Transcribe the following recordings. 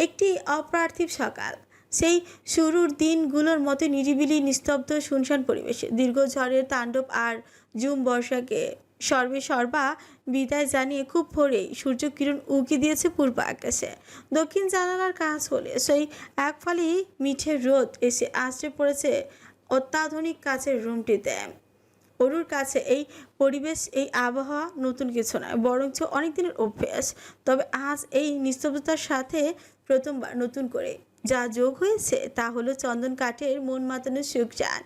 একটি অপার্থিব সকাল, সেই শুরুর দিনগুলোর মতো নিরিবিলি নিস্তব্ধ শুনশান পরিবেশে। দীর্ঘ ঝড়ের তাণ্ডব আর ঝুম বর্ষাকে সর্বা বিদায় জানিয়ে খুব ভোরেই সূর্য কিরণ উঁকি দিয়েছে পূর্ব আকাশে। দক্ষিণ জানালার কাজ হলে সেই এক ফালি মিঠে রোদ এসে আছড়ে পড়েছে অত্যাধুনিক কাচের রুমটিতে। অরুর কাছে এই পরিবেশ, এই আবহাওয়া নতুন কিছু নয়, বরঞ্চ অনেক দিনের অভ্যাস। তবে আজ এই নিস্তব্ধতার সাথে প্রথমবার নতুন করে যা যোগ হয়েছে তা হলো চন্দন কাঠের মন মাতানো সুঘ্রাণ।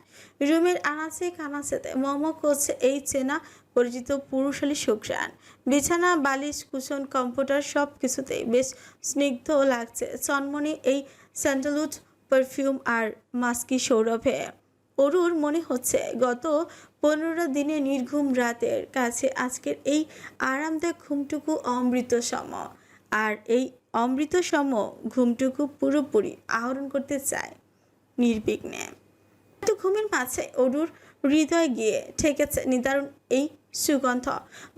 রুমের আনাচে কানাচেতে মম করছে এই চেনা পরিচিত পুরুষালী সুঘ্রাণ। বিছানা, বালিশ, কুশন, কম্পিউটার সব কিছুতেই বেশ স্নিগ্ধ লাগছে চনমনে এই স্যান্ডালউড পারফিউম আর মাস্কি সৌরভে। অরুর মনে হচ্ছে গত 15 দিনে নির্ঘুম রাতের কাছে আজকের এই আরামদায়ক ঘুমটুকু অমৃত সম। আর এই অমৃত সম ঘুমটুকু পুরোপুরি আহরণ করতে চায় নির্বিঘ্নে। তো ঘুমের মাঝে অরুর হৃদয় গিয়ে ঠেকেছে নিদারুণ এই সুগন্ধ।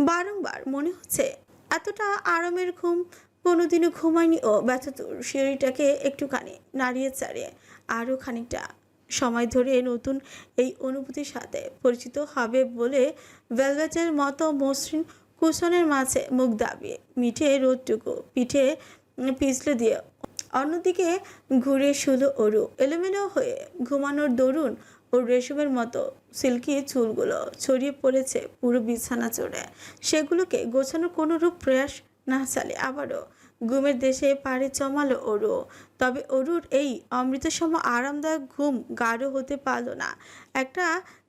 বারংবার মনে হচ্ছে এতটা আরামের ঘুম কোনোদিনও ঘুমায়নি ও। ব্যথতুর সিঁড়িটাকে একটুখানি নাড়িয়ে চাড়িয়ে আরও খানিকটা সময় ধরে নতুন এই অনুভূতির সাথে পরিচিত হবে বলে ভেলভেটের মতো মসৃণ কুশনের মাঝে মুখ দাবিয়ে মিঠে রোদটুকু পিঠে পিছলে দিয়ে অন্যদিকে ঘুরে শুলো অরু। এলোমেলো হয়ে ঘুমানোর দরুন ওর রেশমের মতো সিল্কি চুলগুলো ছড়িয়ে পড়েছে পুরো বিছানা জুড়ে। সেগুলোকে গোছানোর কোনো রূপ প্রয়াস না চালে আবারও ঘুমের দেশে পাড়ে জমালো অরু। তবে অরুর এই অমৃতসম আরামদায়ক ঘুম গাঢ় হতে পারল না।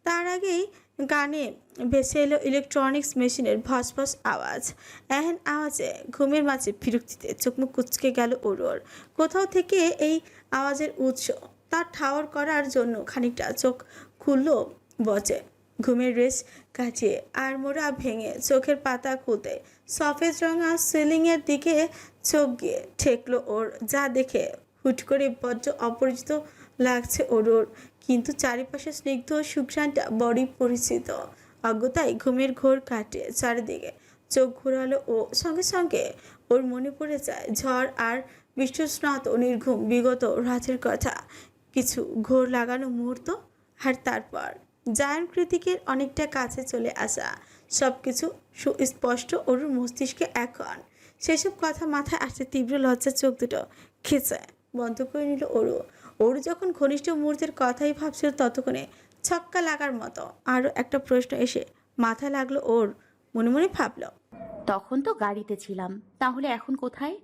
তার আগেই কানে ভেসে এলো ইলেকট্রনিক্স মেশিনের ভসভস আওয়াজ। এহেন আওয়াজে ঘুমের মাঝে বিরক্তিতে চোখমুখ কুঁচকে গেল অরুর। কোথাও থেকে এই আওয়াজের উৎস তার ঠাওর করার জন্য খানিকটা চোখ খুলল বচে। ঘুমের রেশ কাটিয়ে আর মোড়া ভেঙে চোখের পাতা খুলতে সফেদ রঙা সিলিংয়ের দিকে চোখ গিয়ে ঠেকলো ওর। যা দেখে হুট করে বড্ড অপরিচিত লাগছে ওর, কিন্তু চারিপাশে স্নিগ্ধ সুঘ্রাণটা বড়ই পরিচিত। অজ্ঞতায় ঘুমের ঘোর কাটে চারিদিকে চোখ ঘোরালো ও সঙ্গে সঙ্গে ওর মনে পড়ে যায় ঝড় আর বিশ্বস্নাত নির্ঘুম বিগত রাতের কথা। কিছু ঘোর লাগানো মুহূর্ত, আর তারপর জায়ান কৃতিকের অনেকটা কাছে চলে আসা। সব কিছু সুস্পষ্ট ওর মস্তিষ্কে এখন। সেসব কথা মাথায় আসতে তীব্র লজ্জার চোখ দুটো খেঁচে বন্ধ করে নিল ওরু। ওর যখন ঘনিষ্ঠ মুহূর্তের কথাই ভাবছিল ততক্ষণে ছক্কা লাগার মতো আরও একটা প্রশ্ন এসে মাথায় লাগলো ওর। মনে মনে ভাবল, তখন তো গাড়িতে ছিলাম, তাহলে এখন কোথায়?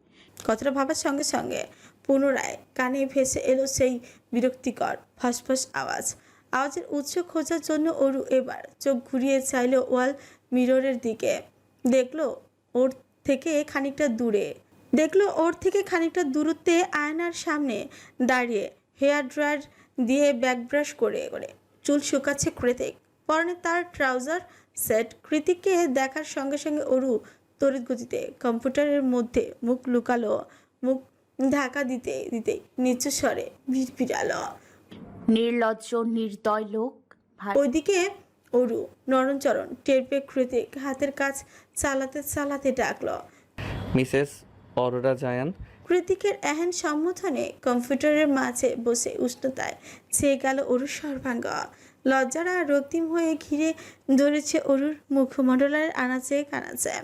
কথাটা ভাবার সঙ্গে সঙ্গে পুনরায় কানে ভেসে এলো সেই বিরক্তিকর ফসফস আওয়াজ। আওয়াজের উৎস খোঁজার জন্য অরু এবার চোখ ঘুরিয়ে চাইল ওয়াল মিররের দিকে। দেখলো ওর থেকে দূরত্বে আয়নার সামনে দাঁড়িয়ে হেয়ার ড্রায়ার দিয়ে ব্যাক ব্রাশ করে চুল শুকাচ্ছে কৃতিক। পরনে তার ট্রাউজার সেট। কৃতিককে দেখার সঙ্গে সঙ্গে অরু তড়িৎ গতিতে কম্পিউটারের মধ্যে মুখ লুকালো। মুখ ঢাকা দিতে দিতে নিচু স্বরে ভিড়ালো, নির্লজ্জ নির্দয় লোক। ওইদিকে অরু নরণচরণ টের পেয়ে কৃতিক হাতের কাজ চালাতে চালাতে ডাকলো, মিসেস অরোরা জায়ান। কৃতিকের এহেন সম্বোধনে কম্পিউটারের মাঝে বসে উষ্ণতায় ছেয়ে গেল অরুর সর্বাঙ্গ। লজ্জারা রক্তিম হয়ে ঘিরে ধরেছে অরুর মুখমণ্ডলের আনাচে কানাচে।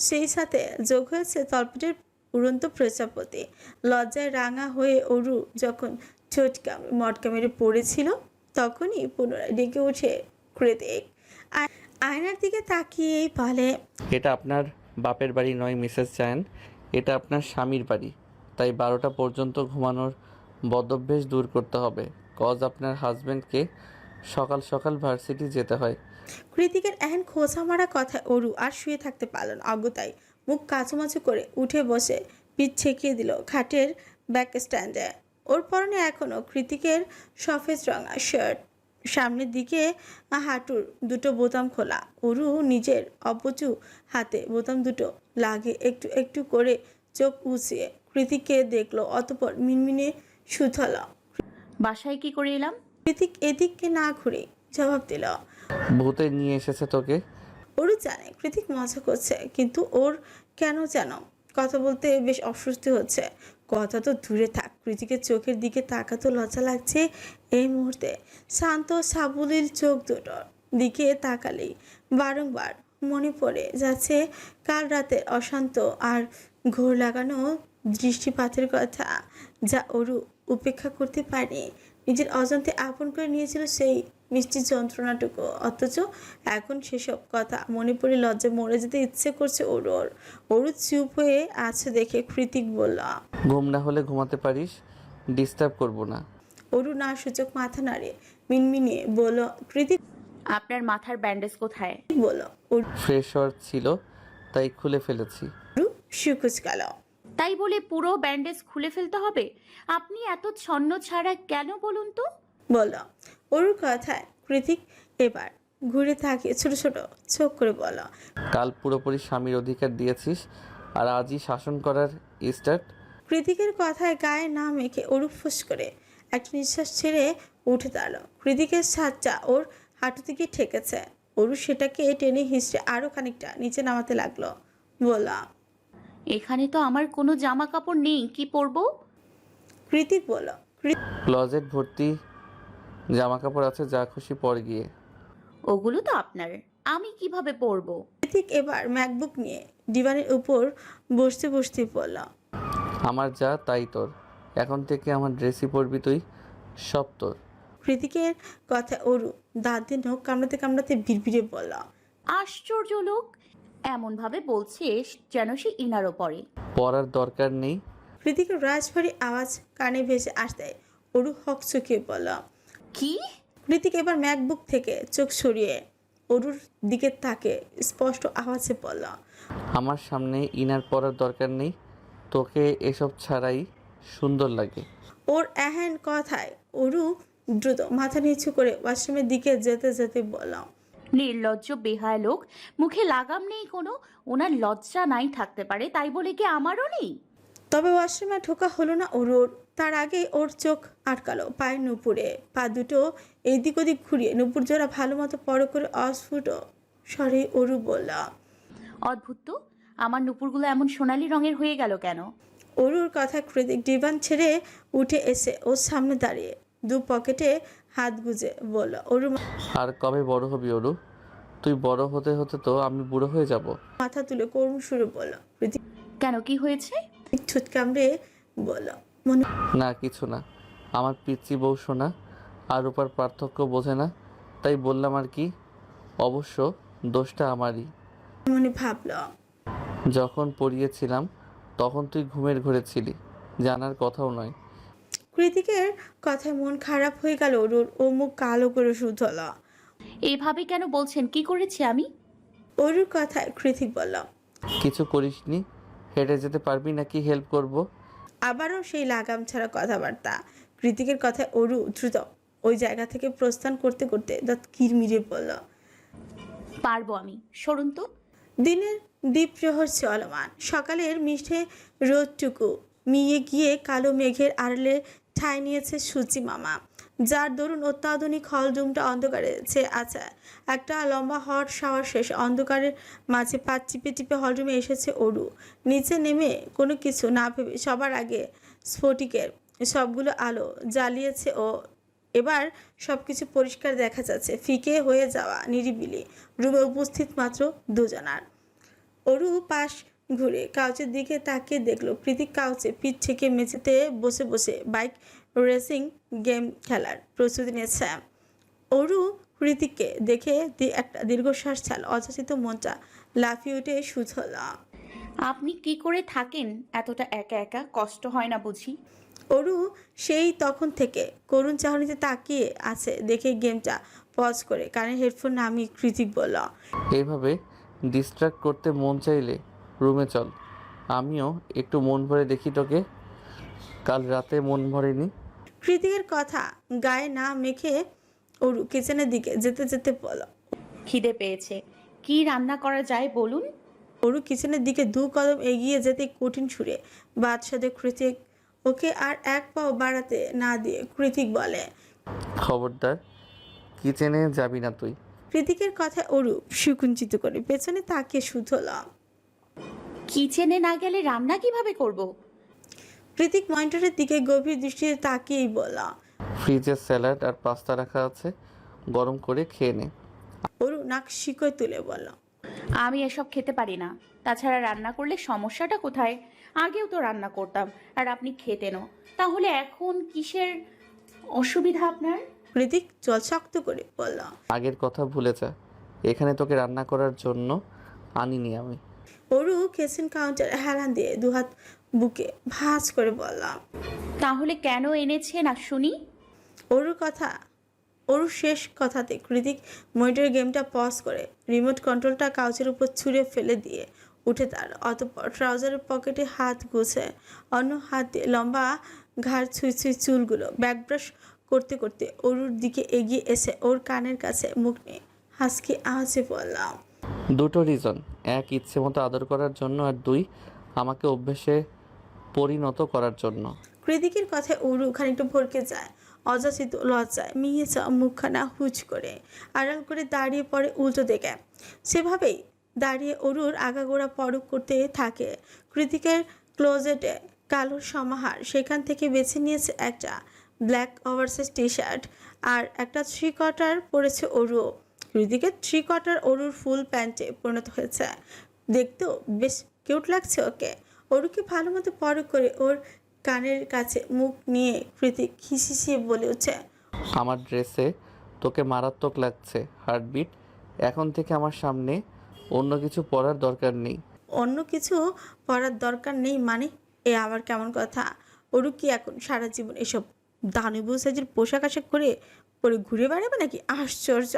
সেই সাথে যোগ হয়েছে তলপেটের উড়ন্ত প্রজাপতি। লজ্জায় রাঙা হয়ে অরু যখন ছোটকা মটকা মেরে পড়েছিল তখনই পুনরায় ডেকে ওঠে কৃতিক। আয়নার দিকে তাকিয়েই বলে, এটা আপনার বাপের বাড়ি নয় মিসেস জায়ান, এটা আপনার স্বামীর বাড়ি। তাই 12টা পর্যন্ত ঘুমানোর বদভ্যাস দূর করতে হবে, কজ আপনার হাজব্যান্ডকে সকাল সকাল ভার্সিটি যেতে হয়। কৃতিকের এহেন খোঁচা মারা কথায় অরু আর শুয়ে থাকতে পারল না। অজ্ঞতায় মুখ কাচুমাচু করে উঠে বসে পিঠ ছেঁকিয়ে দিল খাটের ব্যাক স্ট্যান্ডে। ওর পরনে এখনও কৃতিকের সফেদ রঙা শার্ট, সামনের দিকে হাঁটুর দুটো বোতাম খোলা। অরু নিজের অপচু হাতে বোতাম দুটো লাগে একটু একটু করে চোখ উঁচিয়ে কৃতিককে দেখলো, অতঃপর মিনমিনে সুথল। বাসায় কি করে এলাম? কৃতিক এদিককে না ঘুরে জবাব দিল, ভূতে নিয়ে এসেছে তোকে। ওরও জানে কৃতিক মজা করছে, কিন্তু ওর কেন যেন কথা বলতে বেশ অস্বস্তি হচ্ছে। কথা তো দূরে থাক, কৃতিকের চোখের দিকে তাকাতো লজ্জা লাগছে এই মুহূর্তে। শান্ত সাবলীল চোখ দুটোর দিকে তাকালেই বারংবার মনে পড়ে যাচ্ছে কাল রাতের অশান্ত আর ঘোর লাগানো দৃষ্টিপাতের কথা, যা অরু উপেক্ষা করতে পারে। নিজের অজান্তে আপন করে নিয়েছিল সেই মিষ্টি যন্ত্রণাটুকু, অথচ এখন সেসব কথা মনে পড়ে লজ্জায় মরে যেতে ইচ্ছে করছে অরুর। অরু চুপ হয়ে আছে দেখে কৃতিক বলল, ঘুম না হলে ঘুমাতে পারিস, ডিস্টার্ব করব না। অরু না সূচক মাথা নাড়ে মিনমিনিয়ে বলল। কৃতিক আপনার মাথার ব্যান্ডেজ কোথায়? বলল। অরু ফ্রেশ হওয়ার ছিল তাই খুলে ফেলেছি। সুকুচ গেল। তাই বলে পুরো ব্যান্ডেজ খুলে ফেলতে হবে? আপনি এত ছন্ন ছাড়া কেন বলুন তো? বলল। অরুর কথায় কৃতিক এবার ঘুরে তাকিয়ে ছোট ছোট চোখ করে বলল, কাল পুরোপুরি স্বামীর অধিকার দিয়েছিস আর আজই শাসন করার স্টার্ট। কৃতিকের কথায় গায়ে না মেখে অরু ফুস করে একটা নিঃশ্বাস ছেড়ে উঠে দাঁড়ালো। কৃতিকের ছাদটা ওর হাঁটু থেকে ঠেকেছে। অরু সেটাকে টেনে হিঁচড়ে আরো খানিকটা নিচে নামাতে লাগলো। বললাম। এখানে তো আমার কোনো জামা কাপড় নেই, কি পরবো? কৃতিক বলল। ক্লজেট ভর্তি জামা কাপড় আছে, যা খুশি পর গিয়ে। ওগুলো তো আপনার, আমি কিভাবে পরবো? কৃতিক এবার ম্যাকবুক নিয়ে ডিভানের উপর বসতে বসতে বলল, আমার যা তাই তোর, এখন থেকে আমার ড্রেসই পরবি তুই, সব তোর। কৃতিকের কথা অরু দাঁত দিয়ে নখ কামড়াতে কামড়াতে বিড়বিড়ে বলল, আশ্চর্য লোক, এমন ভাবে বলছে যেন সে ইনারও পরে। পরার দরকার নেই। কৃতিকের রাজভারী আওয়াজ কানে ভেসে আসতে অরু হক চোখে বলল। কি? কৃতিক এবার ম্যাকবুক থেকে চোখ সরিয়ে অরুর দিকে তাকে স্পষ্ট আওয়াজে বলল, আমার সামনে ইনার পরার দরকার নেই, তোকে এসব ছাড়াই সুন্দর লাগে। ওর এহেন কথায় অরু দ্রুত মাথা নিচু করে ওয়াশরুমের দিকে যেতে যেতে বলল, নির্লজ্জ বেহায়া লোক, মুখে লাগাম নেই কোনো। ওনার লজ্জা নাই থাকতে পারে, তাই বলে কি আমারও নেই? তবে ওয়াশরুমে ঢোকা হলো না অরুর। তার আগে ওর চোখ আটকালো পায়ের নুপুরে। পা দুটো এদিক ওদিক ঘুরিয়ে নুপুর জোড়া ভালো মতো বড় করে অস্ফুট স্বরে অরু বলল। অদ্ভুত তো, আমার নুপুরগুলো এমন সোনালি রঙের হয়ে গেল কেন? অরুর কথা কৃতিক ডিভান ছেড়ে উঠে এসে ওর সামনে দাঁড়িয়ে দু পকেটে হাত গুজে বলল, অরু আর কবে বড় হবি অরু? তুই বড় হতে হতে তো আমি বুড়ো হয়ে যাব। মাথা তুলে করুণ সুরে বলল। কৃতিক কেন, কি হয়েছে? ঠোঁট কামড়ে বলল, মনে না কিছু না, আমার পিচ্চি বউ শোনা আর রূপার পার্থক্য বোঝে না, তাই বললাম আর কি। অবশ্য দোষটা আমারই। মনে ভাবল। যখন পড়িয়েছিলাম তখন তুই ঘুমের ঘরে ছিলি, জানার কথাও নয়। কৃতিকের কথায় মন খারাপ হয়ে গেল অরুর। ও মুখ কালো করে শুধল। এইভাবে কেন বলছেন? কি করেছি আমি? অরুর কথায় কৃতিক বলল, কিছু করিসনি, হেঁটে যেতে পারবি নাকি হেল্প করব? আবারও সেই লাগাম ছাড়া কথাবার্তা। কৃতিকের কথায় অরু দ্রুত ওই জায়গা থেকে প্রস্থান করতে করতে দাঁত কিরমিরে বলল, পারবো আমি, সরুন তো। দিনের দ্বীপ্রহর চলমান। সকালের মিঠে রোদটুকু মিয়ে গিয়ে কালো মেঘের আড়ালে ঠাঁই নিয়েছে সূচি মামা, যার দরুন অত্যাধুনিক হলরুমটা অন্ধকারে ছেয়ে আছে। একটা লম্বা হট শাওয়ার শেষে অন্ধকারের মাঝে পা টিপে টিপে হলরুমে এসেছে অরু। নিচে নেমে কোনো কিছু না ভেবে সবার আগে স্ফটিকের সবগুলো আলো জ্বালিয়েছে ও এবার সবকিছু পরিষ্কার দেখা যাচ্ছে। ফিকে হয়ে যাওয়া নিরিবিলি রুমে উপস্থিত মাত্র দুজনার। অরু পাশ ঘুরে কাউচের দিকে তাকিয়ে দেখলো কৃতিক কাউচে পিঠ থেকে মেঝেতে বসে বসে বাইক রেসিং গেম খেলার প্রস্তুতি নিয়েছে। অরু কৃতিককে দেখে একটা দীর্ঘশ্বাস ছাড়ল। অযাচিত মনটা লাফিয়ে উঠে শুধল। আপনি কি করে থাকেন এতটা একা একা? কষ্ট হয় না বুঝি? অরু সেই তখন থেকে করুণ চাহনিতে তাকিয়ে আছে দেখে গেমটা পজ করে কানে হেডফোন নামিয়ে কৃতিক বলল, এইভাবে ডিস্ট্রাক্ট করতে মন চাইলে রুমে চল, আমিও একটু মন ভরে দেখি তোকে। কাল রাতে মন ভরেনি। কৃতিকের কথা গায়ে না মেখে অরু কিচেনের দিকে যেতে যেতে বলল। খিদে পেয়েছে, কি রান্না করা যায় বলুন? অরু কিচেনের দিকে দু কদম এগিয়ে যেতে কঠিন সুরে বাদশাদে কৃতিক ওকে আর এক পাও বাড়াতে না দিয়ে কৃতিক বলে, খবরদার কিচেনে যাবি না তুই। কৃতিকের কথায় অরু সুকুঞ্চিত করে পেছনে তাকিয়ে শুধল। কিচেনে না গেলে রান্না কিভাবে করব? কৃতিক মনিটরের দিকে গভীর দৃষ্টিতে তাকিয়েই বলল। ফ্রিজে স্যালাড আর পাস্তা রাখা আছে, গরম করে খেয়ে নে। অরু নাক শিকয় তুলে বলল। আমি এসব খেতে পারি না। তাছাড়া রান্না করলে সমস্যাটা কোথায়? আগেও তো রান্না করতাম আর আপনি খেতেনও। তাহলে এখন কিসের অসুবিধা আপনার? কৃতিক জল শক্ত করে বলল। আগের কথা ভুলে যা, এখানে তোকে রান্না করার জন্য আনিনি আমি। অরু কিচেন কাউন্টারে হেলান দিয়ে দুহাত বুকে ভাঁজ করে বলল। তাহলে কেন এনেছেন আর শুনি? অরুর শেষ কথাতে কৃতিক মনিটরের গেমটা পজ করে রিমোট কন্ট্রোলটা কাউচের উপর ছুঁড়ে ফেলে দিয়ে উঠে তার অতঃপর ট্রাউজারের পকেটে হাত গুছে অন্য হাত দিয়ে লম্বা ঘাড় ছুঁই ছুঁই চুলগুলো ব্যাকব্রাশ করতে করতে অরুর দিকে এগিয়ে এসে ওর কানের কাছে মুখ নিয়ে হাসকি আওয়াজে বললাম। দুটো রিজন, এক ইচ্ছে মতো আদর করার জন্য, আর দুই আমাকে অভ্যেসে পরিণত করার জন্য। কৃতিকের কথায় অরু খানিকটা ভরকে যায়, অযাচিত লজ্জায় মিয়ে যাওয়া মুখখানা হুচ করে আড়াল করে দাঁড়িয়ে পড়ে উল্টো দিকে। সেভাবেই দাঁড়িয়ে অরুর আগাগোড়া পরক করতে থাকে। কৃতিকের ক্লোজেটে কালোর সমাহার, সেখান থেকে বেছে নিয়েছে একটা ব্ল্যাক ওভারসাইজ টি শার্ট আর একটা থ্রি কোয়ার্টার পরেছে অরু। কৃতিকের থ্রি কোয়ার্টার অরুর ফুল প্যান্টে পরিণত হয়েছে। দেখতেও বেশ কিউট লাগছে ওকে। অরুকে ভালো মতো পরক করে ওর কানের কাছে মুখ নিয়ে কৃতিক খিসিয়ে বলে উঠছে। আমার ড্রেসে তোকে মারাত্মক লাগছে। হার্টবিট, এখন থেকে আমার সামনে অন্য কিছু পরার দরকার নেই। অন্য কিছু পরার দরকার নেই মানে? এ আবার কেমন কথা? অরু কি এখন সারা জীবন এসব দানবীয় সাইজের পোশাক আশাক করে পরে ঘুরে বেড়াবে নাকি? আশ্চর্য!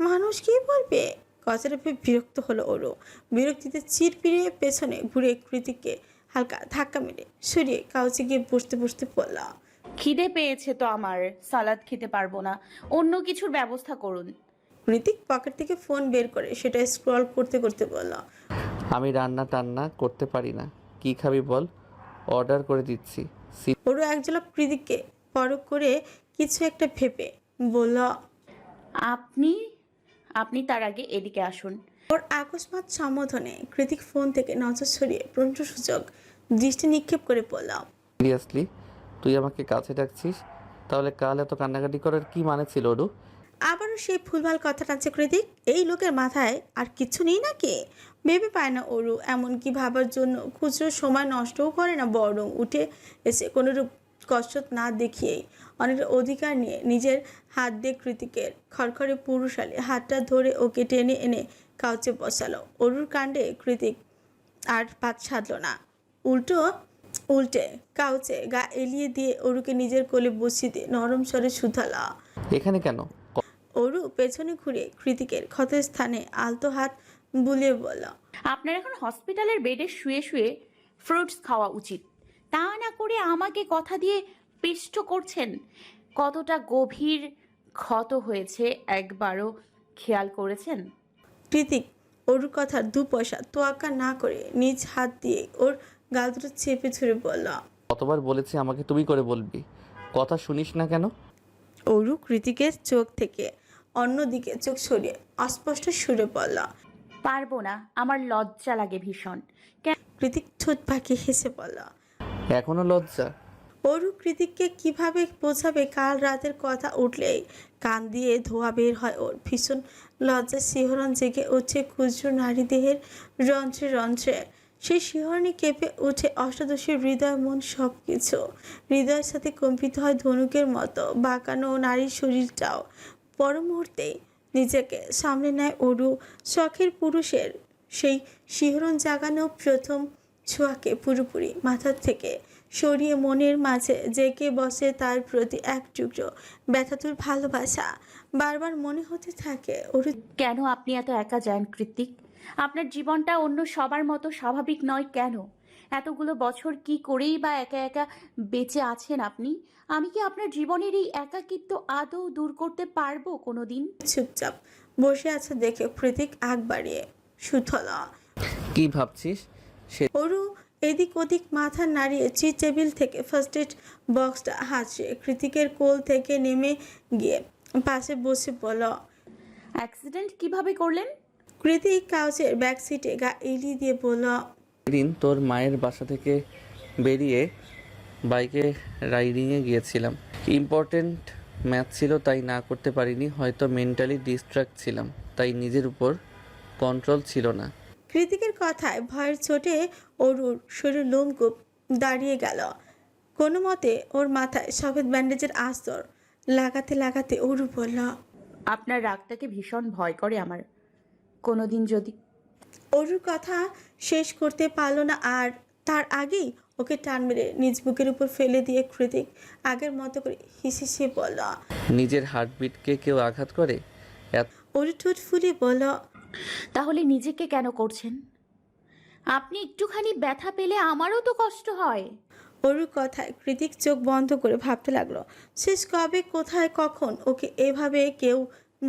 মানুষ কি বলবে? কথাটা ভেবে বিরক্ত হলো অরু। বিরক্তিতে চির ফিরিয়ে পেছনে ঘুরে কৃতিককে হালকা ধাক্কা মেরে সরিয়ে কাউচে গিয়ে বসতে বসতে পড়ল। খিদে পেয়েছে তো আমার, সালাদ খেতে পারবো না, অন্য কিছুর ব্যবস্থা করুন। কৃতিক পকেট থেকে ফোন বের করে সেটা স্ক্রল করতে করতে বলল। আমি রান্না টান্না করতে পারি না। কি খাবি বল, অর্ডার করে দিচ্ছি। ওরও এক ঝলক কৃতিককে পরখ করে কিছু একটা ভেবে বলল। আপনি আপনি তার আগে এদিকে আসুন। ওর আকস্মাত সম্বোধনে কৃতিক ফোন থেকে নজর সরিয়ে প্রশ্নসূচক দৃষ্টি নিক্ষেপ করে বলল। সিরিয়াসলি তুই আমাকে কাছে ডাকছিস? তাহলে কাল এত কান্নাকাটি করার কি মানে ছিল ওরু? আবারও সেই ভুলভাল কথা টানছে কৃতিক। এই লোকের মাথায় আর কিছু নেই নাকি? ভেবে পায় না অরু, এমনকি ভাবার জন্য খুচরো সময় নষ্টও করে না, বরং উঠে এসে কোনোরূপ কষ্ট না দেখিয়েই অনেক অধিকার নিয়ে নিজের হাত দিয়ে কৃতিকের খড়খড়ে পুরুষালী হাতটা ধরে ওকে টেনে এনে কাউচে বসালো। অরুর কাণ্ডে কৃতিক আর পাত সাধল না, উল্টে কাউচে গা এলিয়ে দিয়ে অরুকে নিজের কোলে বসিয়ে দিয়ে নরম স্বরে শুধালা। এখানে কেন? অরু পেছনে ঘুরে কৃতিকের ক্ষতস্থানে আলতো হাত বুলিয়ে বলল। আপনার এখন হসপিটালের বেডে শুয়ে শুয়ে ফ্রুটস খাওয়া উচিত, তা না করে আমাকে কথা দিয়ে পিষ্ট করছেন। কতটা গভীর ক্ষত হয়েছে একবারও খেয়াল করেছেন? কৃতিক অরুর কথার দু পয়সা তোয়াক্কা না করে নিজ হাত দিয়ে ওর গাল দুটো চেপে ধরে বলল। কতবার বলেছি আমাকে তুমি করে বলবি, কথা শুনিস না কেন? অরু কৃতিকের চোখ থেকে অন্যদিকে চোখ সরিয়ে অস্পষ্ট সুরে বলল। পারবো না, আমার লজ্জা লাগে ভীষণ। কৃতিক ঠোঁট পাকিয়ে হেসে বলল। এখনো লজ্জা? অরু কৃতিককে কিভাবে বোঝাবে? কাল রাতের কথা উঠলেই কান দিয়ে ধোয়া বের হয় ওর। ভীষণ লজ্জার শিহরণ জেগে উঠে ক্ষুদ্র নারী দেহের রন্ধ্রে রন্ধ্রে। সেই শিহরণে কেঁপে উঠে অষ্টাদশীর হৃদয় মন সব কিছু। হৃদয়ের সাথে কম্পিত হয় ধনুকের মতো বাঁকানো নারীর শরীরটাও। পর মুহূর্তেই নিজেকে সামনে নেয় অরু। শখের পুরুষের সেই শিহরণ জাগানো প্রথম ছোঁয়াকে পুরোপুরি মাথার থেকে সরিয়ে মনের মাঝে জেগে বসে তার প্রতি এক টুকরো ব্যথাতুর ভালোবাসা। বারবার মনে হতে থাকে অরু। কেন আপনি এত একা যান কৃতিক? আপনার জীবনটা অন্য সবার মতো স্বাভাবিক নয় কেন? এতগুলো বছর কি করেই বা একা একা বেঁচে আছেন আপনি? আমি কি আপনার জীবনের এই একাকিত্ব আদৌ দূর করতে পারবো কোনোদিন? চুপচাপ বসে আছে দেখে কৃতিক আগ বাড়িয়ে সুথলা। কি ভাবছিস? অরু এদিক ওদিক মাথা নাড়িয়ে টেবিল থেকে ফার্স্ট এড বক্সটা হাঁচিয়ে কৃতিকের কোল থেকে নেমে গিয়ে পাশে বসে বলল। অ্যাক্সিডেন্ট কিভাবে করলেন? কৃতিক কাউচের ব্যাক সিটে গা এলিয়ে দিয়ে বলল। দিন তোর মায়ের বাসা থেকে বেরিয়ে বাইকে রাইডিংয়ে গিয়েছিলাম। ইম্পর্টেন্ট ম্যাচ ছিল তাই না করতে পারিনি, হয়তো মেন্টালি ডিস্ট্র্যাক্ট ছিলাম, তাই নিজের উপর কন্ট্রোল ছিল না। কৃতিকের কথায় ভয়ের চোটে অরুর শরীর লোমকূপ দাঁড়িয়ে গেল। কোনো মতে ওর মাথায় সফেদ ব্যান্ডেজের আস্তর লাগাতে লাগাতে অরু বলল, আপনার রাগটাকে ভীষণ ভয় করে আমার। কোনোদিন যদি অরুর কথা শেষ করতে পারল না, আর তার আগেই ওকে টান মেরে নিজ বুকের উপর ফেলে দিয়ে কৃতিক আগের মতো করে হিসিয়ে বলল। নিজের হার্টবিটকে কেউ আঘাত করে? অরু ঠোঁট ফুলিয়ে বলল, তাহলে নিজেকে কেন করছেন? আপনি একটুখানি ব্যথা পেলে আমারও তো কষ্ট হয়। অরুর কথায় কৃতিক চোখ বন্ধ করে ভাবতে লাগলো, শেষ কবে কোথায় কখন ওকে এভাবে কেউ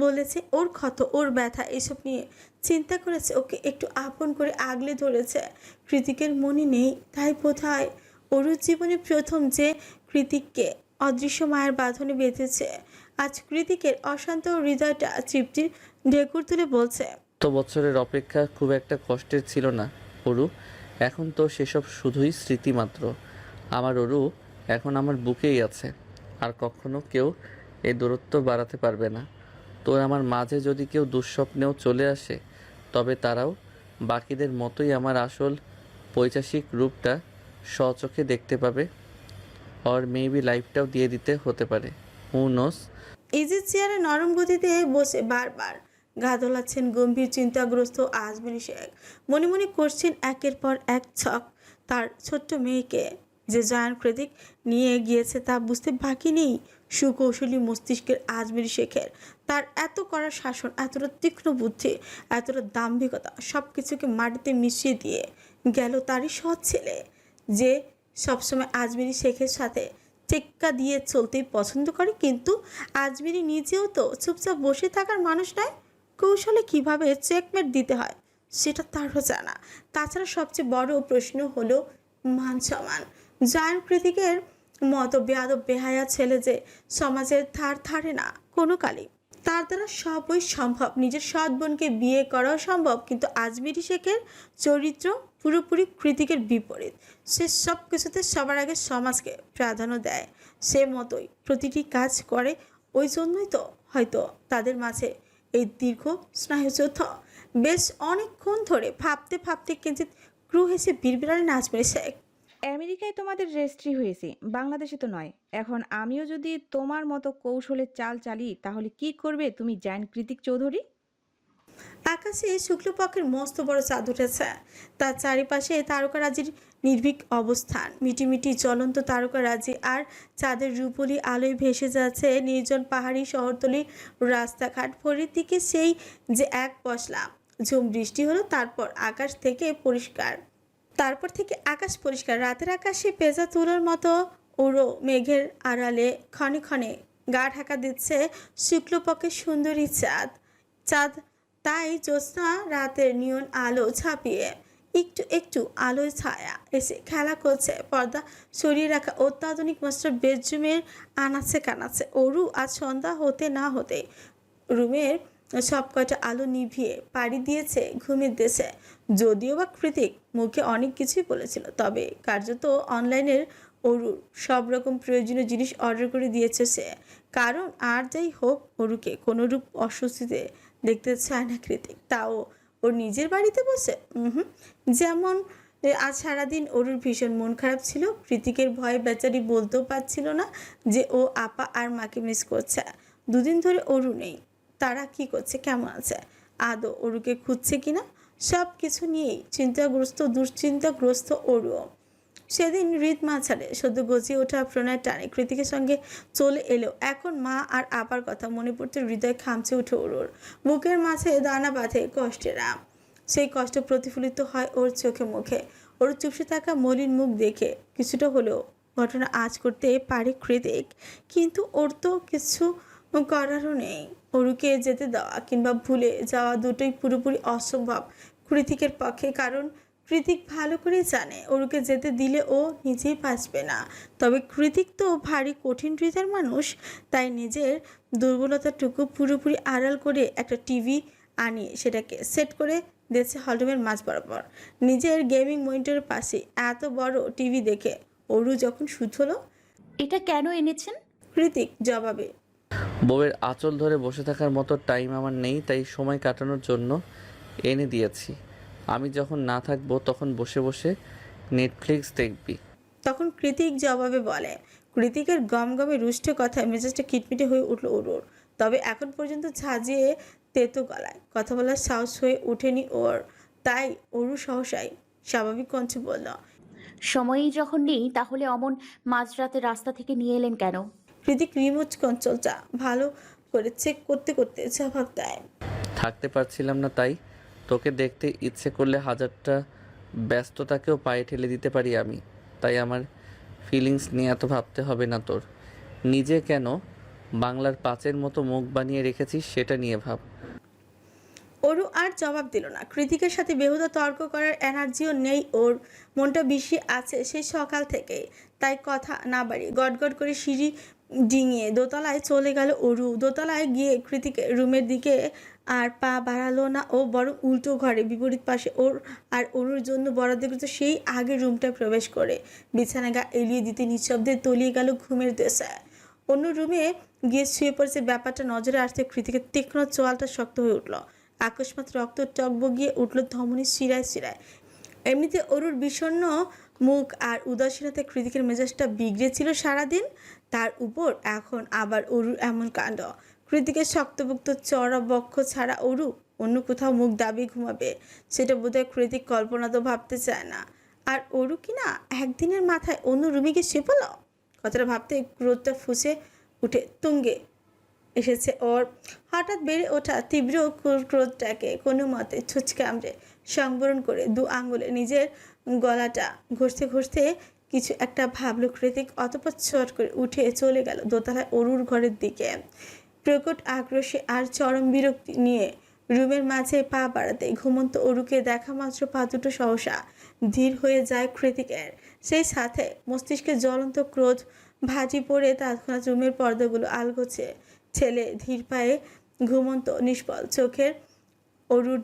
বলেছে? ওর ক্ষত, ওর ব্যথা এসব নিয়ে চিন্তা করেছে, ওকে একটু আপন করে আগলে ধরেছে। কৃতিকের মনে নেই, তাই বোধহয় অরুর জীবনে প্রথম যে কৃতিককে অদৃশ্য মায়ের বাঁধনে বেঁধেছে। আজ কৃতিকের অশান্ত হৃদয়টা তৃপ্তির ঢেকুর তুলে বলছে, তো বছরের অপেক্ষা খুব একটা কষ্টের ছিল না অরু, এখন তো সেসব শুধুই স্মৃতি মাত্র। আমার অরু এখন আমার বুকেই আছে, আর কখনো কেউ এই দূরত্ব বাড়াতে পারবে না। তোর আমার মাঝে যদি কেউ দুঃস্বপ্নেও চলে আসে, তবে তারাও বাকিদের মতোই আমার আসল পৈশাসিক রূপটা স্বচোখে দেখতে পাবে। অর মেবি লাইফটাও দিয়ে দিতে হতে পারে, হু নোস। ইজি চেয়ারে নরম গতিতে বসে বারবার গা দোলাচ্ছেন গম্ভীর চিন্তাগ্রস্ত আজমিরি শেখ। মনে মনে করছেন একের পর এক ছক। তার ছোট্ট মেয়েকে যে জায়ান কৃতিক নিয়ে গিয়েছে তা বুঝতে বাকি নেই সুকৌশলী মস্তিষ্কের আজমিরি শেখের। তার এত কড়া শাসন, এতটা তীক্ষ্ণ বুদ্ধি, এতটা দাম্ভিকতা, সব কিছুকে মাটিতে মিশিয়ে দিয়ে গেল তারই সৎ ছেলে, যে সবসময় আজমিরি শেখের সাথে টেক্কা দিয়ে চলতেই পছন্দ করে। কিন্তু আজমিরি নিজেও তো চুপচাপ বসে থাকার মানুষ নয়। কৌশলে কিভাবে চেকমেট দিতে হয় সেটা তারও জানা। তাছাড়া সবচেয়ে বড় প্রশ্ন হলো মান সম্মান। জায়ান কৃতিকের মতো বেয়াদব বেহায়া ছেলে যে সমাজের ধার ধারে না কোনো কালে। তার দ্বারা সবই সম্ভব, নিজের সৎ বোনকে বিয়ে করাও সম্ভব, কিন্তু আজমিরি শেখের চরিত্র পুরোপুরি কৃতিকের বিপরীত। সে সব কিছুতে সবার আগে সমাজকে প্রাধান্য দেয়, সে মতোই প্রতিটি কাজ করে। ওই জন্যই তো হয়তো তাদের মাঝে এই দীর্ঘ স্নায়ুযুদ্ধ। বেশ অনেকক্ষণ ধরে ভাবতে ভাবতে কিঞ্চিত ক্রু হেসে বিড়বিড়ালেন আজমিরি শেখ। আমেরিকায় তোমাদের রেজিস্ট্রি হয়েছে, বাংলাদেশে তো নয়। এখন আমিও যদি তোমার মতো কৌশলের চাল চালি, তাহলে কি করবে তুমি জায়ান কৃতিক চৌধুরী? আকাশে শুক্লপক্ষের মস্ত বড় চাঁদ উঠেছে, তার চারিপাশে তারকারাজির নির্ভীক অবস্থান। মিটিমিটি জ্বলন্ত তারকারাজি আর চাঁদের রূপলি আলোয় ভেসে যাচ্ছে নির্জন পাহাড়ি শহরতলির রাস্তাঘাট। ভোরের দিকে সেই যে এক পশলা ঝুম বৃষ্টি হলো, তারপর থেকে আকাশ পরিষ্কার। রাতের আকাশে পেঁজা তুলোর মতো উড়ো মেঘের আড়ালে ক্ষণে ক্ষণে গা ঢাকা দিচ্ছে শুক্লপক্ষের সুন্দরী চাঁদ তাই জ্যোৎস্না রাতের নিয়ন আলো ছাপিয়ে একটু একটু আলোয় ছায়া এসে খেলা করছে পর্দা সরিয়ে রাখা অত্যাধুনিক মাস্টার বেডরুমের আনাচে কানাচে। অরু আজ সন্ধ্যা হতে না হতে রুমের সব কয়টা আলো নিভিয়ে পাড়ি দিয়েছে ঘুমের দেশে। যদিও বা কৃতিক মুখে অনেক কিছুই বলেছিল, তবে কার্যত অনলাইনের অরুর সব রকম প্রয়োজনীয় জিনিস অর্ডার করে দিয়েছে সে। কারণ আর যাই হোক, অরুকে কোনোরূপ অস্বস্তিতে দেখতে চায় না কৃতিক, তাও ওর নিজের বাড়িতে বসে। যেমন আজ সারাদিন অরুর ভীষণ মন খারাপ ছিল। কৃতিকের ভয়ে বেচারি বলতেও পারছিল না যে ও আপা আর মাকে মিস করছে। দুদিন ধরে অরু নেই, তারা কি করছে, কেমন আছে, আদৌ অরুকে খুঁজছে কিনা, সব কিছু নিয়েই দুশ্চিন্তাগ্রস্ত অরুও। সেদিন হৃদ মাঝারে সদ্য গজিয়ে ওঠা প্রণয়ের টানে কৃতিকের সঙ্গে চলে এলেও এখন মা আর আপার কথা মনে পড়তে হৃদয় খামচে উঠে ওর। বুকের মাঝে দানা বাঁধে কষ্টেরা, সেই কষ্ট প্রতিফলিত হয় ওর চোখে মুখে। ওর চুপসে থাকা মলিন মুখ দেখে কিছুটা হলেও ঘটনা আঁচ করতে পারে কৃতিক, কিন্তু ওর তো কিছু করারও নেই। অরুকে যেতে দেওয়া কিংবা ভুলে যাওয়া দুটোই পুরোপুরি অসম্ভব কৃতিকের পক্ষে। কারণ কৃতিক ভালো করে জানে অরুকে যেতে দিলে ও নিজেই বাঁচবে না। তবে কৃতিক তো ভারী কঠিন হৃদয়ের মানুষ, তাই নিজের দুর্বলতাটুকু পুরোপুরি আড়াল করে একটা টিভি আনিয়ে সেটাকে সেট করে দিয়েছে হলরুমের মাঝ বরাবর। নিজের গেমিং মনিটরের পাশে এত বড় টিভি দেখে অরু যখন শুধলো, এটা কেন এনেছেন? কৃতিক জবাবে, বউয়ের আঁচল ধরে বসে থাকার মতো টাইম আমার নেই, তাই সময় কাটানোর জন্য এনে দিয়েছি। আমি যখন না থাকবো তখন বসে বসে নেটফ্লিক্স দেখবি। তখন কৃতিক জবাবে বলে। কৃতিকের গমগমে রুষ্ট কথায় মেজাজটা কিটমিটে হয়ে উঠল অরুর। তবে এখন পর্যন্ত ঝাঁঝিয়ে তেতো গলায় কথা বলার সাহস হয়ে ওঠেনি ওর। তাই অরু সহসাই স্বাভাবিক কণ্ঠে বলল, সময়ই যখন নেই তাহলে অমন মাঝরাতে রাস্তা থেকে নিয়ে এলেন কেন? কৃতিক রিমোট কন্ট্রোলটা ভালো করে চেক করতে করতে জবাব দেয়, থাকতে পারছিলাম না, তাই তোকে দেখতে ইচ্ছে করলে হাজারটা ব্যস্ততাকেও পায়ে ঠেলে দিতে পারি আমি। তাই আমার ফিলিংস নিয়ে এত ভাবতে হবে না তোর। নিজে কেন বাংলার পাঁচের মতো মুখ বানিয়ে রেখেছিস সেটা নিয়ে ভাব। অরু আর জবাব দিল না। কৃতিকের সাথে বেহুদা তর্ক করার এনার্জিও নেই ওর। মনটা বেশি আছে সেই সকাল থেকে। তাই কথা না বাড়িয়ে গটগট করে সিঁড়ি ডিঙিয়ে দোতলায় চলে গেল অরু। দোতলায় গিয়ে কৃতিকের রুমের দিকে আর পা বাড়ালো না ও, বরং উল্টো ঘরে বিপরীত পাশে ওর আর অরুর জন্য বরাদ্দকৃত সেই আগের রুমটায় প্রবেশ করে বিছানা গা এলিয়ে দিতে নিঃশব্দে তলিয়ে গেল ঘুমের দেশায়। অন্য রুমে গিয়ে শুয়ে পড়েছে। ব্যাপারটা নজরে আসতে কৃতিকের তীক্ষ্ণ চোয়ালটা শক্ত হয়ে উঠল। আকস্মাৎ রক্ত টকবগিয়ে উঠল ধমনী শিরায় শিরায়। এমনিতে অরুর বিষণ্ণ মুখ আর উদাসীনতায় কৃতিকের মেজাজটা বিগড়েছিল সারাদিন। তার উপর এখন আবার অরুর এমন কাণ্ড। কৃতিকের শক্তপোক্ত চড়া বক্ষ ছাড়া অরু অন্য কোথাও মুখ দাবি ঘুমাবে, সেটা বোধহয় কৃতিক কল্পনা তো ভাবতে চায় না। আর অরু কিনা একদিনের মাথায় অন্য রুমে গিয়ে শুয়ে পড়ল। কথাটা ভাবতে ক্রোধটা ফুঁসে উঠে তুঙ্গে এসেছে ওর। হঠাৎ বেড়ে ওঠা তীব্র ক্রোধটাকে কোনো মতে ছুঁচ কামড়ে সংবরণ করে দু আঙুলে নিজের গলাটা ঘষতে ঘষতে কিছু একটা ভাবল কৃতিক। অতঃপর চট করে উঠে চলে গেল দোতলায় অরুর ঘরের দিকে। প্রকট আক্রোশে আর চরম বিরক্তি নিয়ে রুমের মাঝে পা বাড়াতে ঘুমন্ত অরুকে দেখা মাত্র পা দুটো সহসা ধীর হয়ে যায় কৃতিকের। সেই সাথে মস্তিষ্কে জ্বলন্ত ক্রোধ ভাজি পড়ে তৎক্ষণাৎ রুমের পর্দাগুলো আলগোছে ছেলে ধীর পায়ে ঘুমন্ত নিষ্ফল চোখের অরুর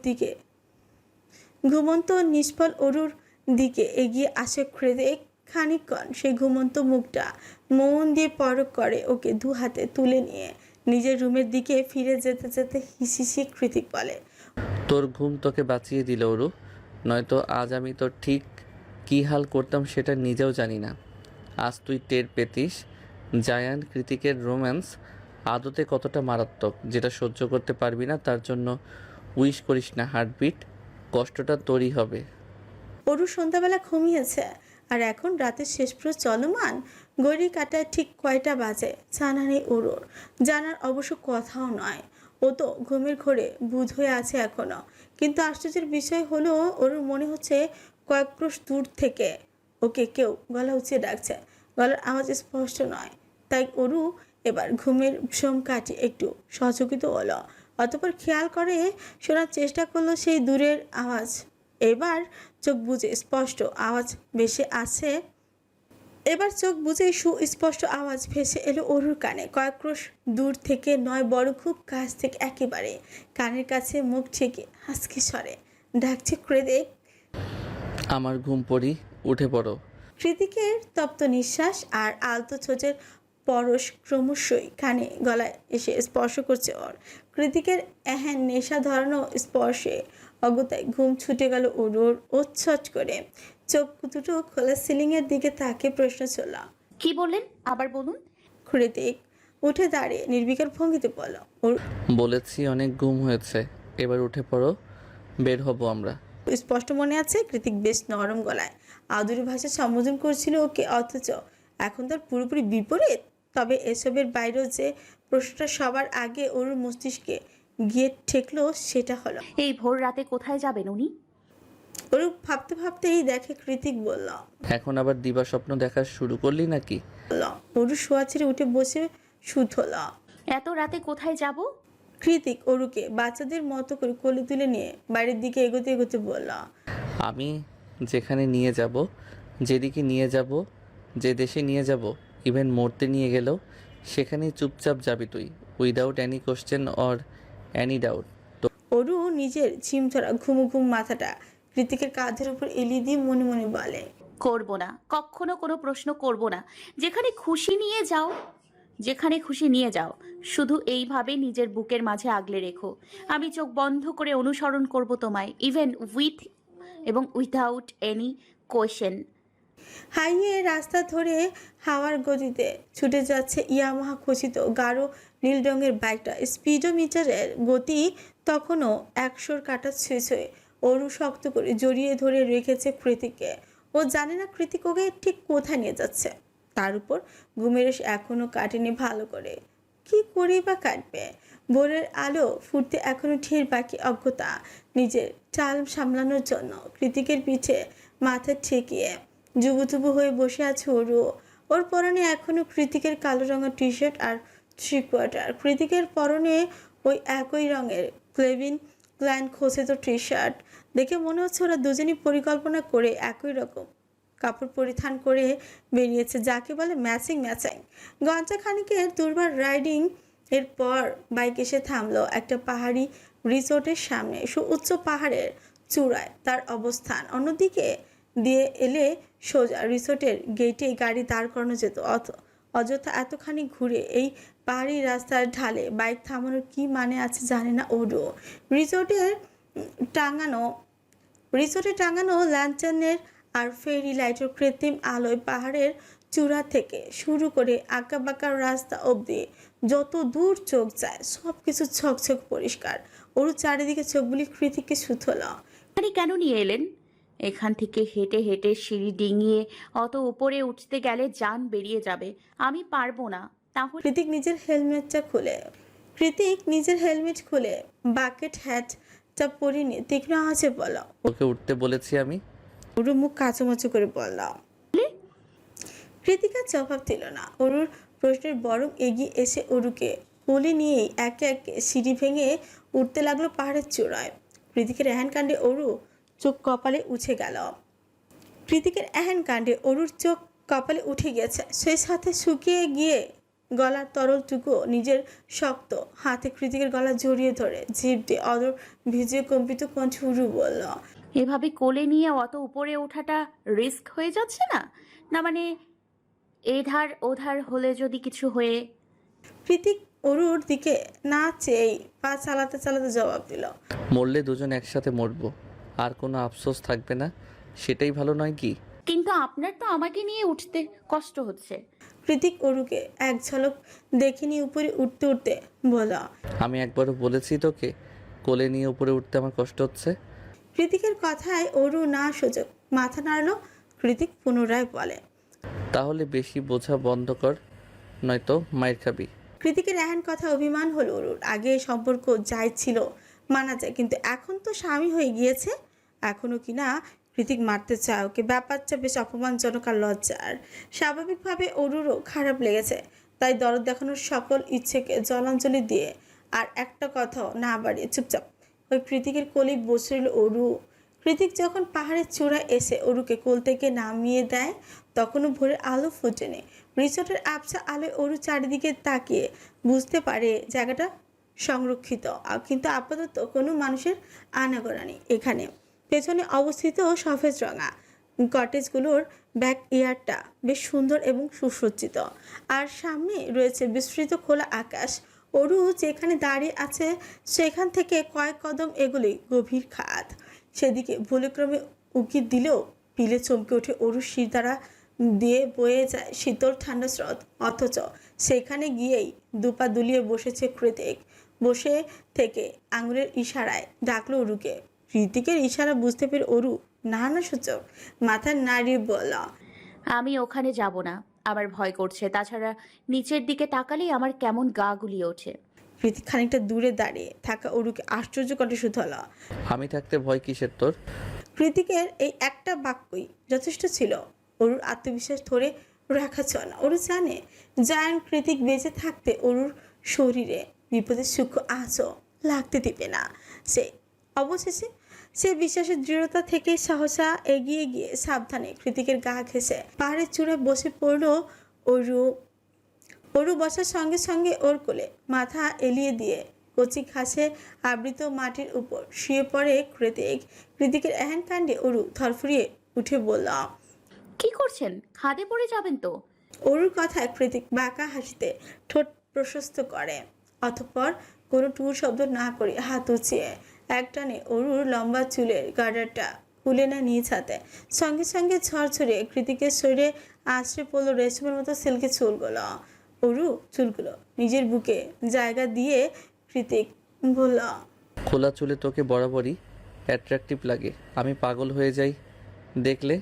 দিকে এগিয়ে আসে কৃতিক। খানিকক্ষণ সেই ঘুমন্ত মুখটা মন দিয়ে পরখ করে ওকে দু হাতে তুলে নিয়ে নিজের রুমের দিকে ফিরে যেতে যেতে হিসিসি কৃতিক বলে, তোর ঘুম তোকে বাঁচিয়ে দিল অরু, নয়তো আজ আমি তোর ঠিক কী হাল করতাম সেটা নিজেও জানি না। আজ তুই টের পেতিস জায়ান কৃতিকের রোম্যান্স আদতে কতটা মারাত্মক। যেটা সহ্য করতে পারবি না তার জন্য উইশ করিস না হার্টবিট, কষ্টটা তোরই হবে। অরু সন্ধ্যাবেলা ঘুমিয়েছে আর এখন রাতের শেষ প্রহর চলমান। ঘড়ি কাটায় ঠিক কয়টা বাজে জানা নেই অরুর। জানার অবশ্য কথাও নয়। ও তো ঘুমের ঘোরে বুঁদ হয়ে আছে এখনো। কিন্তু আশ্চর্যের বিষয় হলো অরুর মনে হচ্ছে কয়েক ক্রোশ দূর থেকে ওকে কেউ গলা উঁচিয়ে ডাকছে। গলার আওয়াজ স্পষ্ট নয়। তাই অরু এবার ঘুমের ভ্রম কাটিয়ে একটু সচকিত হলো। অতঃপর খেয়াল করে শোনার চেষ্টা করলো সেই দূরের আওয়াজ। এবার চোখ বুজে সুস্পষ্ট আওয়াজ ভেসে এলো অরুর কানে। কয়েক ক্রোশ দূর থেকে নয়, বড় খুব কাছ থেকে, একেবারে কানের কাছে মুখ ঠেকে হাসকি স্বরে ডাকছে, কৃতিক আমার ঘুম পড়ি, উঠে পড়ো। কৃতিকের তপ্ত নিঃশ্বাস আর আলতো ছোঁচের পরশ ক্রমশই কানে গলায় এসে স্পর্শ করছে ওর। কৃতিকের এহেন নেশা ধরানো স্পর্শে অগতায় ঘুম ছুটে গেল ওর। ওচ্ছট করে চোখ দুটো খোলা সিলিংয়ের দিকে তাকে প্রশ্ন ছিল, কি বললেন আবার বলুন? কৃতিক উঠে দাঁড়িয়ে নির্বিকার ভঙ্গিতে বলল, ওর বলেছি অনেক ঘুম হয়েছে, এবার উঠে পড়ো, বের হব আমরা। স্পষ্ট মনে আছে কৃতিক বেশ নরম গলায় আদুরি ভাষা সম্বোধন করছিল ওকে, অথচ এখন তার পুরোপুরি বিপরীত। তবে এসবের বাইরেও যে প্রশ্নটা সবার আগে ওর মস্তিষ্কে গিয়ে ঠেকলো সেটা হলো, এই ভোর রাতে কোথায় যাবেন উনি? ওর ভাবতে ভাবতেই দেখে কৃতিক বলল, এখন আবার দিবা স্বপ্ন দেখা শুরু করলি নাকি? ওর শোয়া ছেড়ে উঠে বসে শুধ হলো। এত রাতে কোথায় যাব? কৃতিক অরুকে বাচ্চাদের মতো করে কোলে তুলে নিয়ে বাড়ির দিকে এগোতে এগোতে বলল, আমি যেখানে নিয়ে যাব, যেদিকে নিয়ে যাব, যে দেশে নিয়ে যাব, ইভেন মরতে নিয়ে গেলেও সেখানেই চুপচাপ যাবি তুই, without any question or any doubt. Aru নিজের ঝিমছড়া ঘুমু ঘুম মাথাটা কৃতিকের কাঁধের উপর এলিয়ে দিয়ে মনে মনে বলে, করব না, কখনো কোনো প্রশ্ন করব না। যেখানে খুশি নিয়ে যাও, যেখানে খুশি নিয়ে যাও, শুধু এইভাবে নিজের বুকের মাঝে আগলে রেখো। আমি চোখ বন্ধ করে অনুসরণ করব তোমায়, ইভেন উইথ এবং উইথাউট এনি কোয়েশ্চেন। হাইয়ে রাস্তা ধরে হাওয়ার গতিতে ছুটে যাচ্ছে ইয়ামাহা খচিত গাঢ় নীল রঙের বাইকটা। স্পিডোমিটারের গতি তখনও 100 কাটা ছুঁয়ে ছুঁয়ে। অরু শক্ত করে জড়িয়ে ধরে রেখেছে কৃতিককে। ও জানে না কৃতিক ওকে ঠিক কোথায় নিয়ে যাচ্ছে। তার উপর ঘুমের রেশ এখনো কাটেনি ভালো করে। কি করেই বা কাটবে? ভোরের আলো ফুটতে এখনো ঢের বাকি অজ্ঞতা। নিজের চাল সামলানোর জন্য কৃতিকের পিঠে মাথা ঠেকিয়ে জুবুথুবু হয়ে বসে আছে অরু। ওর পরনে এখনো কৃতিকের কালো রঙের টি শার্ট আর থ্রি কোয়ার্টার। কৃতিকের পরনে ওই একই রঙের ক্লেভিন ক্লাইন খোসেতো টি শার্ট। দেখে মনে হচ্ছে ওরা দুজনই পরিকল্পনা করে একই রকম কাপড় পরিধান করে বেরিয়েছে, যাকে বলে ম্যাচিং ম্যাচিং। ঘণ্টা খানিকের দুর্বার রাইডিং এর পর বাইক এসে থামলো একটা পাহাড়ি রিসোর্টের সামনে। সুউচ্চ পাহাড়ের চূড়ায় তার অবস্থান। অন্যদিকে দিয়ে এলে সোজা রিসোর্টের গেটেই গাড়ি দাঁড় করানো যেত। অযথা এতখানি ঘুরে এই পাহাড়ি রাস্তার ঢালে বাইক থামানোর কি মানে আছে জানে না ওরও। টাঙানো রিসোর্টে টাঙানো ল্যান্টার্নের আর ফেরি লাইটের কৃত্রিম আলোয় পাহাড়ের চূড়া থেকে শুরু করে আঁকাবাঁকা রাস্তা অবধি যত দূর চোখ যায় সব কিছু ঝকঝক পরিষ্কার। ওর চারিদিকে চোখ বুলি কৃতিককে সুথল। এখানে কেন নিয়ে এলেন? এখান থেকে হেঁটে হেঁটে সিঁড়ি ডিঙিয়ে অত উপরে উঠতে গেলে জান বেরিয়ে যাবে, আমি পারবো না। তাহলে কৃতিক নিজের হেলমেট খুলে বাকেট হ্যাটটা পরে নিয়ে তীক্ষ্ণ আওয়াজে বলল। ওকে উঠতে বলেছি আমি। ওর মুখ কাঁচুমাচু করে বলল। কৃতিকা জবাব দিল না অরুর প্রশ্নের, বরং এগিয়ে এসে অরুকে কোলে নিয়েই একে একে সিঁড়ি ভেঙে উঠতে লাগলো পাহাড়ের চূড়ায়। কৃতিকের এহেন কাণ্ডে অরু চোখ কপালে উঠে গেল। অরুর চোখ কপালে উঠে গেছে। সেই সাথে শুকিয়ে গিয়ে গলার তরলটুকু নিজের শক্ত হাতে কৃতিকের গলা জড়িয়ে ধরে জিভ দিয়ে অদর ভিজে কম্পিত কণ্ঠে অরু বলল, এভাবে কোলে নিয়ে অত উপরে ওঠাটা রিস্ক হয়ে যাচ্ছে না? না মানে এধার ওধার হলে যদি কিছু হয়ে? কৃতিক অরুর দিকে না চেয়েই পা চালাতে চালাতে জবাব দিল, মরলে দুজন একসাথে মরবো, আর কোনো আফসোস থাকবে না, সেটাই ভালো নয় কি? কিন্তু আপনার তো আমাকে নিয়ে উঠতে কষ্ট হচ্ছে। কৃতিক অরুকে এক ঝলক দেখিনি উপরে উঠতে উঠতে বলল, আমি একবারও বলেছি তোকে কোলে নিয়ে উপরে উঠতে আমার কষ্ট হচ্ছে? কৃতিকের কথায় অরু না সুযোগ মাথা নাড়ল। কৃতিক পুনরায় বলে, তাহলে বেশি বোঝা বন্ধ কর, নয়তো মায়ের খাবি। কৃতিকের এহেন কথা অভিমান হলো অরুর। আগে সম্পর্ক যাই ছিল মানা যায়, কিন্তু এখন তো স্বামী হয়ে গিয়েছে। এখনো কি না কৃতিক মারতে চায় ওকে? ব্যাপারটা বেশ অপমানজনক আর লজ্জার। স্বাভাবিকভাবে অরুরও খারাপ লেগেছে, তাই দরদ দেখানোর সকল ইচ্ছেকে জলাঞ্জলি দিয়ে আর একটা কথাও না বাড়িয়ে চুপচাপ ওই কৃতিকের কোলে বসে রইল অরু। কৃতিক যখন পাহাড়ের চূড়ায় এসে অরুকে কোল থেকে নামিয়ে দেয় তখনও ভোরের আলো ফুটেনি। রিসোর্টের আবছা আলোয় অরু চারিদিকে তাকিয়ে বুঝতে পারে জায়গাটা সংরক্ষিত, কিন্তু আপাতত কোনো মানুষের আনাগোনা নেই এখানে। পেছনে অবস্থিত সফেদ রঙা কটেজগুলোর ব্যাক ইয়ার্ডটা বেশ সুন্দর এবং সুসজ্জিত, আর সামনে রয়েছে বিস্তৃত খোলা আকাশ। অরু যেখানে দাঁড়িয়ে আছে সেখান থেকে কয়েক কদম এগুলি গভীর খাদ। সেদিকে ভুলক্রমে উকি দিলেও পিলে চমকে ওঠে অরুর শির দ্বারা দিয়ে বয়ে যায় শীতল ঠান্ডা স্রোত। অথচ সেখানে গিয়েই দুপা দুলিয়ে বসেছে কৃতিক। বসে থেকে আঙুলের ইশারায় ডাকলো অরুকে। কৃতিকের ইশারা বুঝতে পেরে অরু না সূচক মাথা নাড়িয়ে বলল, আমি ওখানে যাব না, আমার ভয় করছে। তাছাড়া নিচের দিকে তাকালেই আমার কেমন গা গুলিয়ে ওঠে। কৃতিক খানিকটা দূরে দাঁড়িয়ে থাকা অরুকে আশ্চর্য কণ্ঠে শুধাল। আমি থাকতে ভয় কিসের তোর? কৃতিকের এই একটা বাক্যই যথেষ্ট ছিল অরুর আত্মবিশ্বাস ধরে রাখা চল। অরু জানে জায়ান্ট কৃতিক বেঁচে থাকতে অরুর শরীরে বিপদের সূক্ষ্ম আঁচও লাগতে দিবে না। অবশেষে সে বিশ্বাসের দৃঢ়তা থেকে সহসা এগিয়ে গিয়ে সাবধানে কৃতিকের গা ঘেঁষে পাহাড়ের চূড়ায় বসে পড়ল অরু। অরু বসার সঙ্গে সঙ্গে ওর কোলে মাথা এলিয়ে দিয়ে কচি ঘাসে আবৃত মাটির উপর শুয়ে পড়ে কৃতিক। কৃতিকের এহেন কাণ্ডে অরু ধরফরিয়ে উঠে বলল। কি করছেন? খাদে পড়ে যাবেন তো। অরুর কথায় কৃতিক বাঁকা হাসিতে ঠোঁট প্রশস্ত করে, অতঃপর কোনো টুর শব্দ না করে হাত উঁচিয়ে একটানে অরুর লম্বা চুলের গার্ডারটা খুলে নেয় নিজ হাতে। সঙ্গে সঙ্গে ঝরঝরে কৃতিকের শরীরে আছড়ে পড়লো রেশমের মতো সিল্কি চুলগুলো। অরু চুলগুলো নিজের বুকে জায়গা দিয়ে কৃতিক বলল। খোলা চুলে তোকে বরাবরই অ্যাট্রাকটিভ লাগে, আমি পাগল হয়ে যাই দেখলে।